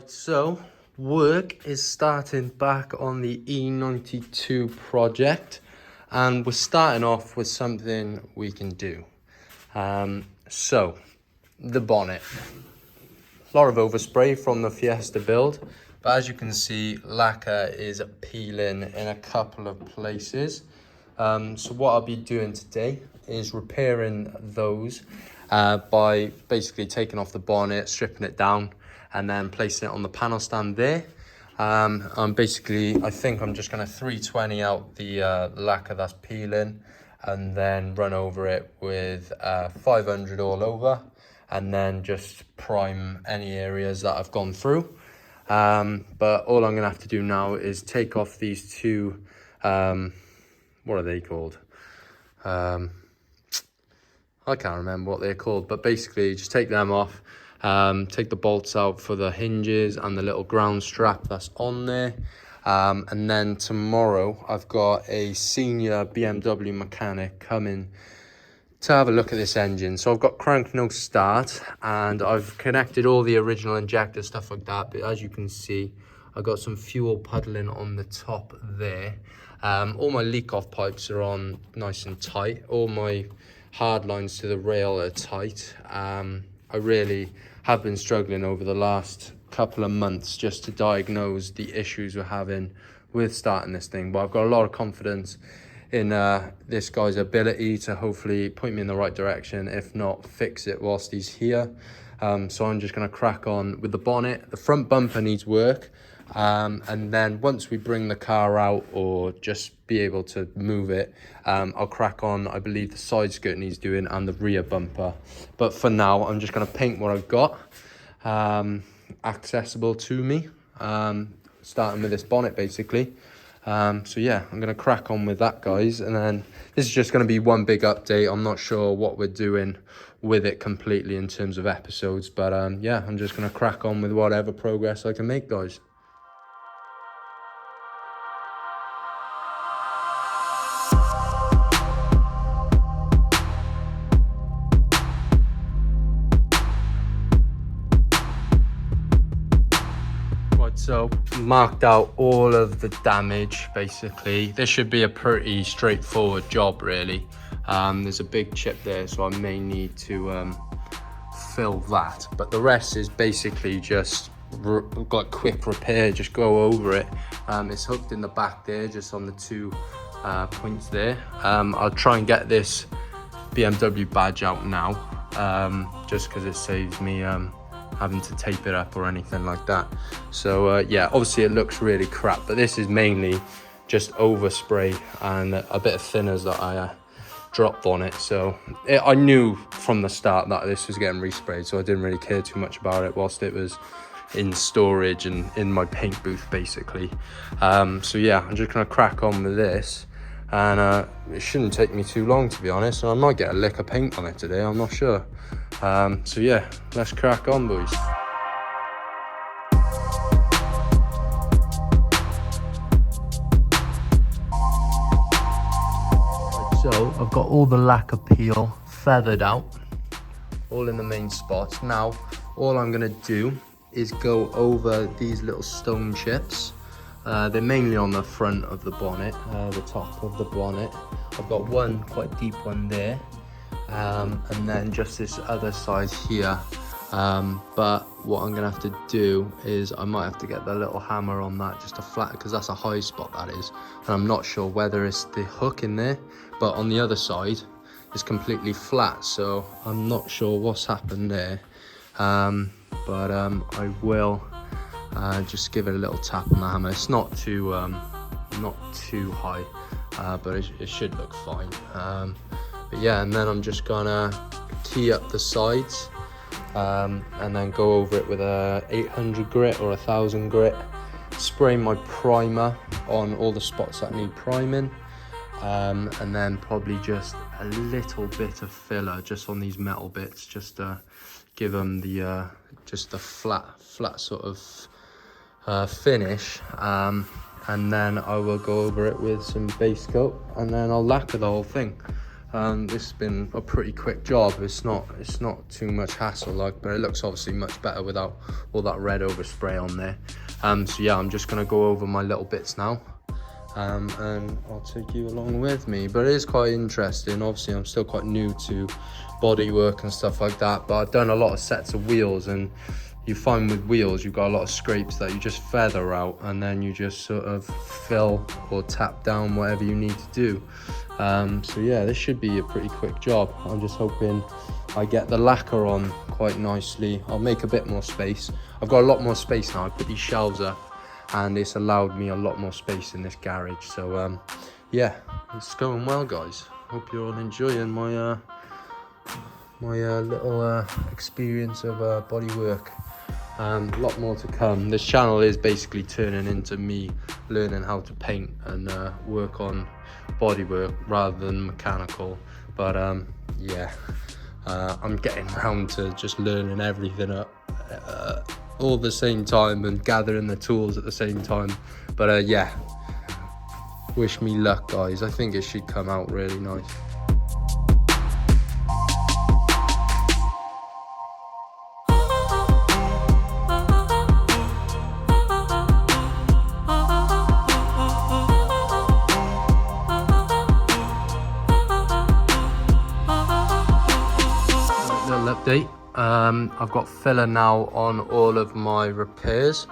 Right, so work is starting back on the E92 project, and we're starting off with something we can do. So the bonnet, a lot of overspray from the Fiesta build, but as you can see, lacquer is peeling in a couple of places. So what I'll be doing today is repairing those by basically taking off the bonnet, stripping it down, and then placing it on the panel stand there. I think I'm just going to 320 out the lacquer that's peeling, and then run over it with 500 all over, and then just prime any areas that I've gone through. But all I'm going to have to do now is take off these two, what are they called? I can't remember what they're called, but basically just take them off, take the bolts out for the hinges and the little ground strap that's on there. And then tomorrow I've got a senior BMW mechanic coming to have a look at this engine. So I've got crank no start, and I've connected all the original injector stuff like that, but as you can see, I've got some fuel puddling on the top there. All my leak off pipes are on nice and tight. All my hard lines to the rail are tight. I really have been struggling over the last couple of months just to diagnose the issues we're having with starting this thing, but I've got a lot of confidence in this guy's ability to hopefully point me in the right direction, if not fix it whilst he's here. So I'm just going to crack on with the bonnet. The front bumper needs work, and then once we bring the car out or just be able to move it, I'll crack on. I believe the side skirt needs doing and the rear bumper, but for now I'm just going to paint what I've got accessible to me, starting with this bonnet basically. So yeah, I'm going to crack on with that, guys, and then this is just going to be one big update. I'm not sure what we're doing with it completely in terms of episodes, but yeah, I'm just going to crack on with whatever progress I can make, guys. So marked out all of the damage basically. This should be a pretty straightforward job really. There's a big chip there, so I may need to fill that, but the rest is basically just got quick repair. Just go over it. It's hooked in the back there, just on the two points there. I'll try and get this BMW badge out now, just because it saves me having to tape it up or anything like that. So yeah, obviously it looks really crap, but this is mainly just overspray and a bit of thinners that I dropped on it. So I knew from the start that this was getting resprayed, so I didn't really care too much about it whilst it was in storage and in my paint booth basically. So yeah, I'm just gonna crack on with this, and it shouldn't take me too long, to be honest, and I might get a lick of paint on it today, I'm not sure. So yeah, let's crack on, boys. So I've got all the lacquer peel feathered out, all in the main spots. Now all I'm gonna do is go over these little stone chips. They're mainly on the front of the bonnet, the top of the bonnet. I've got one quite deep one there, and then just this other side here. But what I'm gonna have to do is I might have to get the little hammer on that just to flatten, because that's a high spot that is, and I'm not sure whether it's the hook in there, but on the other side it's completely flat, so I'm not sure what's happened there. But I will just give it a little tap on the hammer. It's not too high, but it should look fine. But yeah, and then I'm just gonna key up the sides, and then go over it with a 800 grit or 1000 grit. Spray my primer on all the spots that need priming, and then probably just a little bit of filler just on these metal bits, just to give them the just the flat sort of finish. And then I will go over it with some base coat, and then I'll lacquer the whole thing. This has been a pretty quick job. It's not too much hassle, like, but it looks obviously much better without all that red overspray on there. So yeah, I'm just gonna go over my little bits now, and I'll take you along with me. But it is quite interesting. Obviously I'm still quite new to bodywork and stuff like that, but I've done a lot of sets of wheels, and you find with wheels you've got a lot of scrapes that you just feather out, and then you just sort of fill or tap down whatever you need to do. So yeah, this should be a pretty quick job. I'm just hoping I get the lacquer on quite nicely. I'll make a bit more space. I've got a lot more space now. I put these shelves up and it's allowed me a lot more space in this garage. So yeah, it's going well, guys. Hope you're all enjoying my little experience of body work. A lot more to come. This channel is basically turning into me learning how to paint and work on bodywork rather than mechanical. But yeah, I'm getting around to just learning everything up all at the same time and gathering the tools at the same time. But yeah, wish me luck, guys. I think it should come out really nice. Update. I've got filler now on all of my repairs.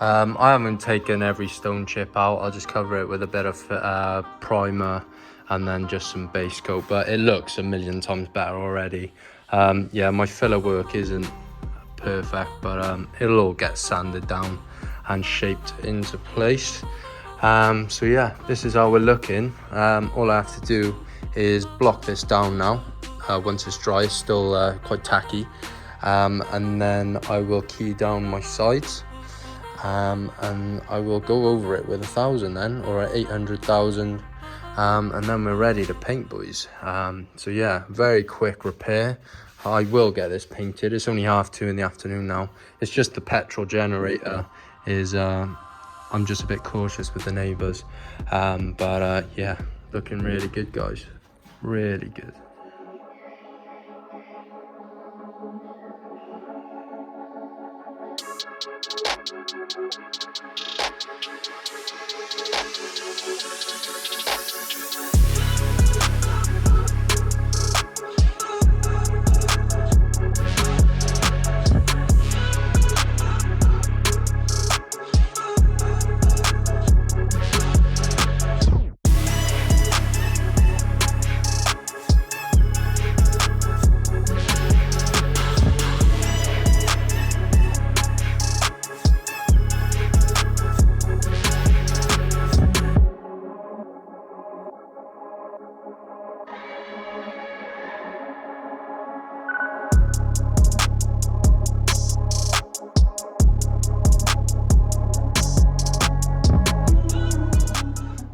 I haven't taken every stone chip out. I'll just cover it with a bit of primer and then just some base coat, but it looks a million times better already. Yeah, my filler work isn't perfect, but it'll all get sanded down and shaped into place. So yeah, this is how we're looking. All I have to do is block this down now. Once it's dry, it's still quite tacky, and then I will key down my sides, and I will go over it with 1,000 then, or 800,000, and then we're ready to paint, boys. So yeah, very quick repair. I will get this painted. It's only 2:30 in the afternoon now. It's just the petrol generator is I'm just a bit cautious with the neighbors, but yeah, looking really good, guys, really good.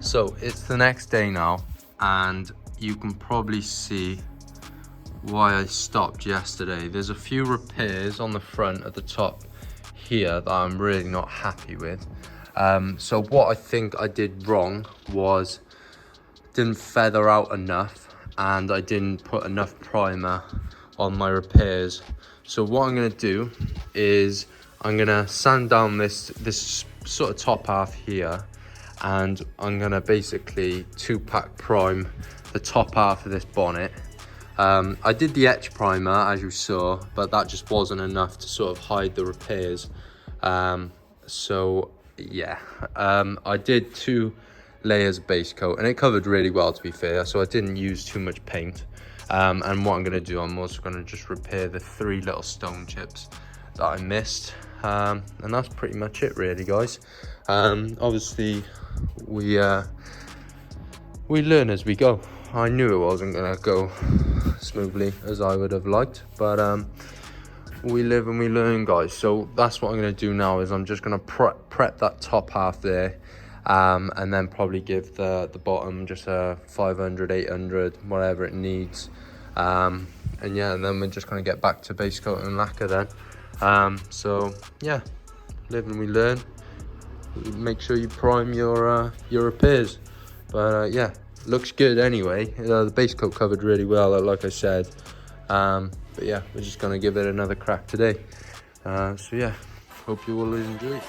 So it's the next day now, and you can probably see why I stopped yesterday. There's a few repairs on the front at the top here that I'm really not happy with. So what I think I did wrong was didn't feather out enough, and I didn't put enough primer on my repairs. So what I'm gonna do is I'm gonna sand down this sort of top half here, and I'm gonna basically 2-pack prime the top half of this bonnet. I did the etch primer, as you saw, but that just wasn't enough to sort of hide the repairs. So yeah, I did 2 layers of base coat, and it covered really well, to be fair, so I didn't use too much paint. And what I'm gonna do, I'm also gonna just repair the 3 little stone chips that I missed. And that's pretty much it, really, guys. Obviously we learn as we go. I knew it wasn't gonna go smoothly as I would have liked, but we live and we learn, guys. So that's what I'm gonna do now, is I'm just gonna prep that top half there, and then probably give the bottom just a 500, 800, whatever it needs. And yeah, and then we're just gonna get back to base coat and lacquer then. So yeah, live and we learn. Make sure you prime your repairs. But yeah, looks good anyway. The base coat covered really well, like I said. But yeah, we're just gonna give it another crack today. So yeah, hope you all enjoy.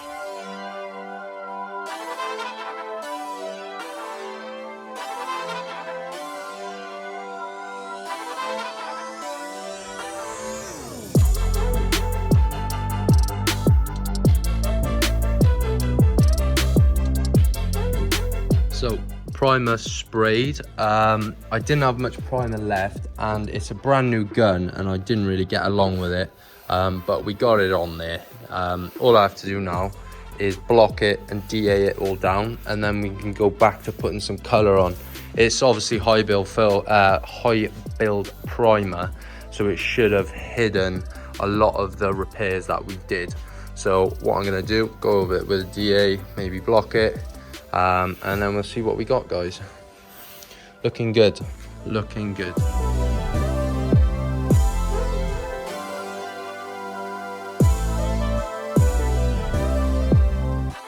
So primer sprayed. I didn't have much primer left, and it's a brand new gun and I didn't really get along with it, but we got it on there. All I have to do now is block it and DA it all down, and then we can go back to putting some color on. It's obviously high build primer, so it should have hidden a lot of the repairs that we did. So what I'm gonna do, go over it with a DA, maybe block it, and then we'll see what we got, guys. Looking good, looking good.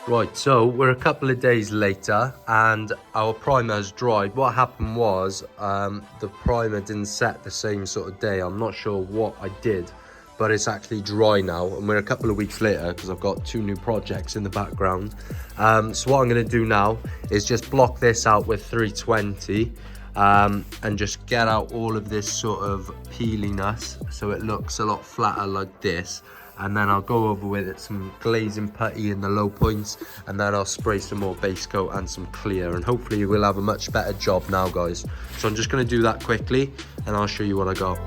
Right, so we're a couple of days later and our primer's dried. What happened was the primer didn't set the same sort of day. I'm not sure what I did, but it's actually dry now, and we're a couple of weeks later because I've got 2 new projects in the background. So what I'm going to do now is just block this out with 320 and just get out all of this sort of peeliness so it looks a lot flatter like this. And then I'll go over with it some glazing putty in the low points, and then I'll spray some more base coat and some clear, and hopefully we'll have a much better job now, guys. So I'm just going to do that quickly and I'll show you what I got.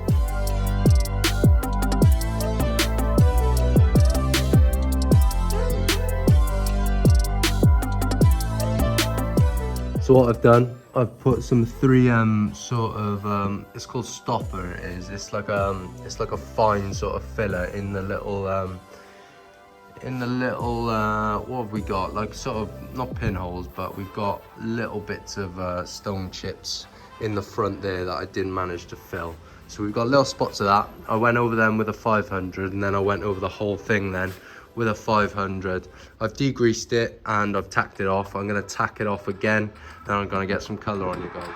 So what I've done, I've put some 3M sort of it's called stopper. It's like a fine sort of filler in the little what have we got, like sort of not pinholes, but we've got little bits of stone chips in the front there that I didn't manage to fill. So we've got little spots of that. I went over them with a 500, and then I went over the whole thing then with a 500. I've degreased it and I've tacked it off. I'm going to tack it off again, then I'm going to get some colour on you guys.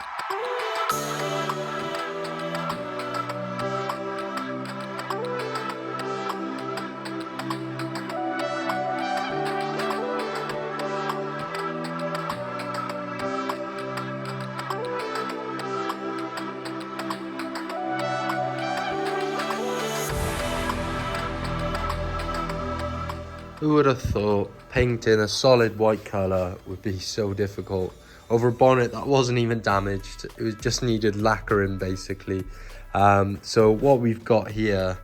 Who would have thought painting a solid white colour would be so difficult over a bonnet that wasn't even damaged? It was just needed lacquering basically. So what we've got here,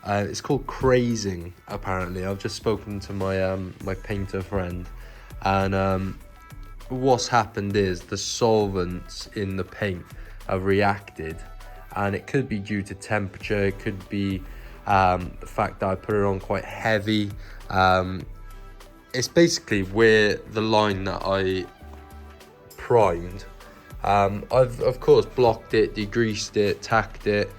it's called crazing apparently. I've just spoken to my my painter friend, and what's happened is the solvents in the paint have reacted, and it could be due to temperature, it could be the fact that I put it on quite heavy. It's basically where the line that I primed. I've of course blocked it, degreased it, tacked it,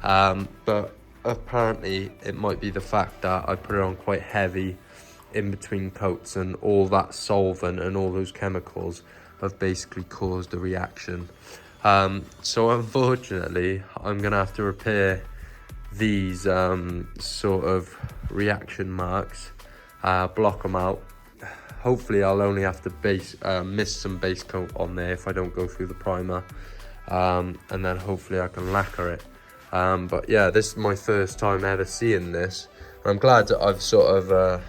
but apparently it might be the fact that I put it on quite heavy in between coats, and all that solvent and all those chemicals have basically caused a reaction. So unfortunately I'm gonna have to repair these sort of reaction marks, block them out. Hopefully I'll only have to miss some base coat on there if I don't go through the primer, and then hopefully I can lacquer it. But yeah, this is my first time ever seeing this, and I'm glad that I've sort of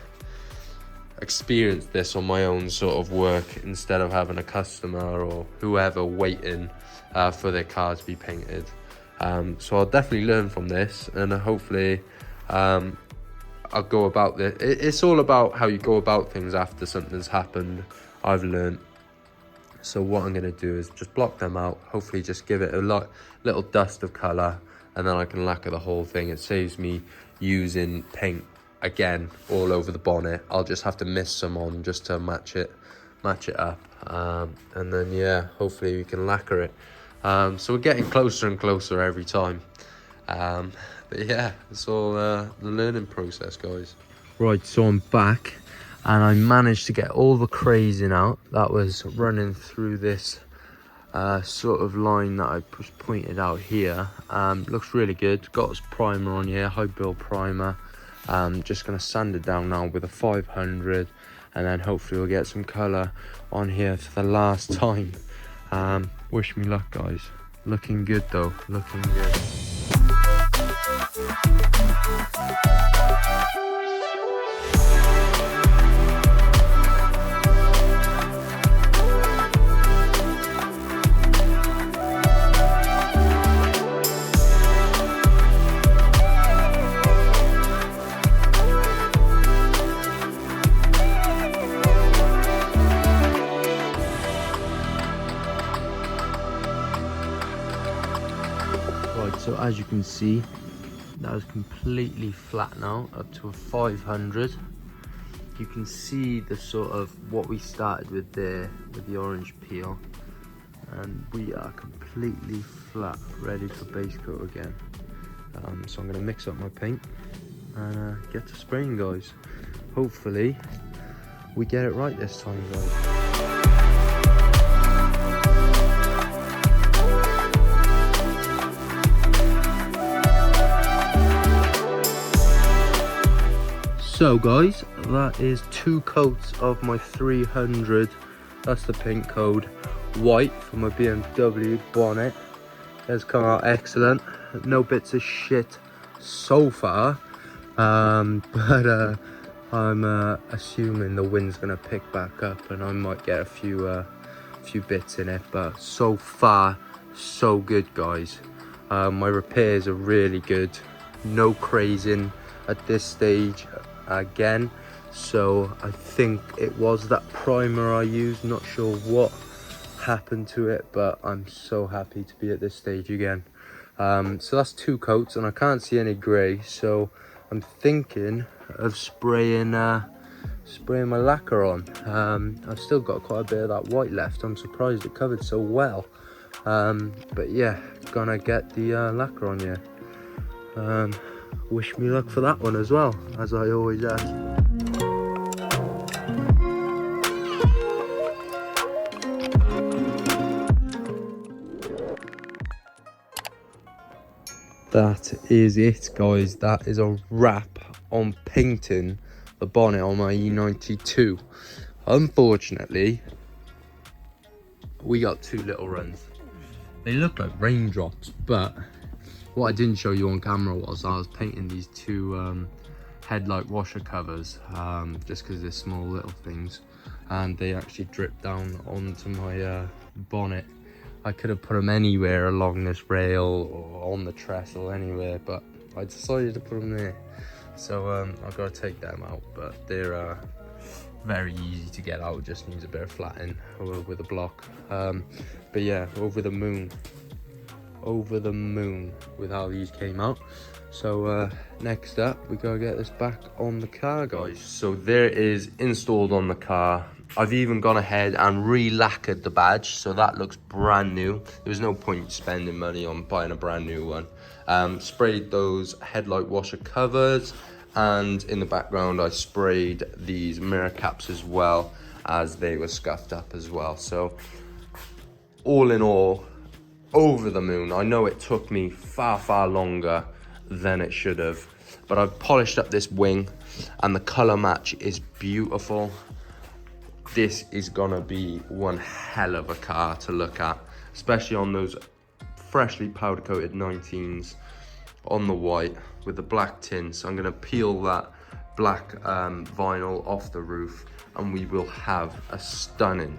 experienced this on my own sort of work instead of having a customer or whoever waiting for their car to be painted. So I'll definitely learn from this, and hopefully I'll go about this. It's all about how you go about things after something's happened, I've learned. So what I'm going to do is just block them out, hopefully just give it a little dust of colour, and then I can lacquer the whole thing. It saves me using paint again all over the bonnet. I'll just have to mist some on just to match it up, and then yeah, hopefully we can lacquer it. So we're getting closer and closer every time. But yeah, it's all the learning process, guys. Right, so I'm back and I managed to get all the crazing out that was running through this sort of line that I just pointed out here. Looks really good. Got its primer on here, high build primer. Just gonna sand it down now with a 500, and then hopefully we'll get some colour on here for the last time. Wish me luck, guys. Looking good though, looking good. So as you can see, that is completely flat now, up to a 500. You can see the sort of what we started with there, with the orange peel. And we are completely flat, ready for base coat again. So I'm gonna mix up my paint and get to spraying, guys. Hopefully, we get it right this time, guys. So guys, that is 2 coats of my 300, that's the paint code, white for my BMW bonnet. Has come out excellent, no bits of shit so far, but I'm assuming the wind's gonna pick back up and I might get a few bits in it, but so far so good, guys. My repairs are really good, no crazing at this stage again, so I think it was that primer I used. Not sure what happened to it, but I'm so happy to be at this stage again. So that's 2 coats and I can't see any grey, so I'm thinking of spraying my lacquer on. I've still got quite a bit of that white left. I'm surprised it covered so well, but yeah, gonna get the lacquer on here. Wish me luck for that one as well, as I always ask. That is it, guys. That is a wrap on painting the bonnet on my E92. Unfortunately, we got 2 little runs. They look like raindrops, but what I didn't show you on camera was I was painting these 2 headlight washer covers, just because they're small little things, and they actually dripped down onto my bonnet. I could have put them anywhere along this rail or on the trestle, anywhere, but I decided to put them there. So I've got to take them out, but they're very easy to get out. Just needs a bit of flattening with a block. But yeah, over the moon with how these came out. So next up, we gotta get this back on the car, guys. So there it is, installed on the car. I've even gone ahead and re-lacquered the badge, so that looks brand new. There was no point spending money on buying a brand new one. Sprayed those headlight washer covers, and in the background I sprayed these mirror caps as well, as they were scuffed up as well. So all in all, over the moon. I know it took me far longer than it should have, but I've polished up this wing and the color match is beautiful. This is gonna be one hell of a car to look at, especially on those freshly powder coated 19s on the white with the black tints. I'm gonna peel that black vinyl off the roof and we will have a stunning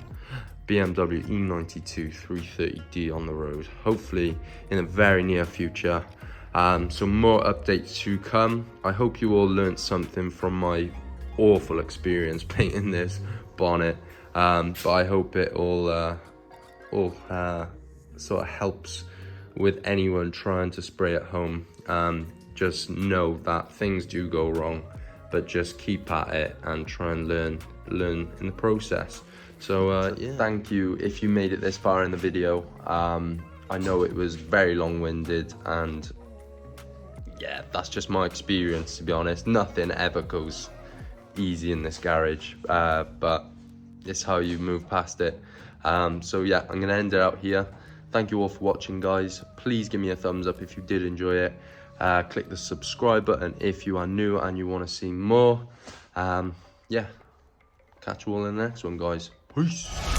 BMW E92 330D on the road, hopefully in the very near future. So more updates to come. I hope you all learned something from my awful experience painting this bonnet, but I hope it all sort of helps with anyone trying to spray at home. Just know that things do go wrong, but just keep at it and try and learn in the process. So yeah, thank you if you made it this far in the video. I know it was very long-winded, and yeah, that's just my experience, to be honest. Nothing ever goes easy in this garage, but it's how you move past it. So yeah, I'm gonna end it out here. Thank you all for watching, guys. Please give me a thumbs up if you did enjoy it. Click the subscribe button if you are new and you want to see more. Yeah, catch you all in the next one, guys. Peace.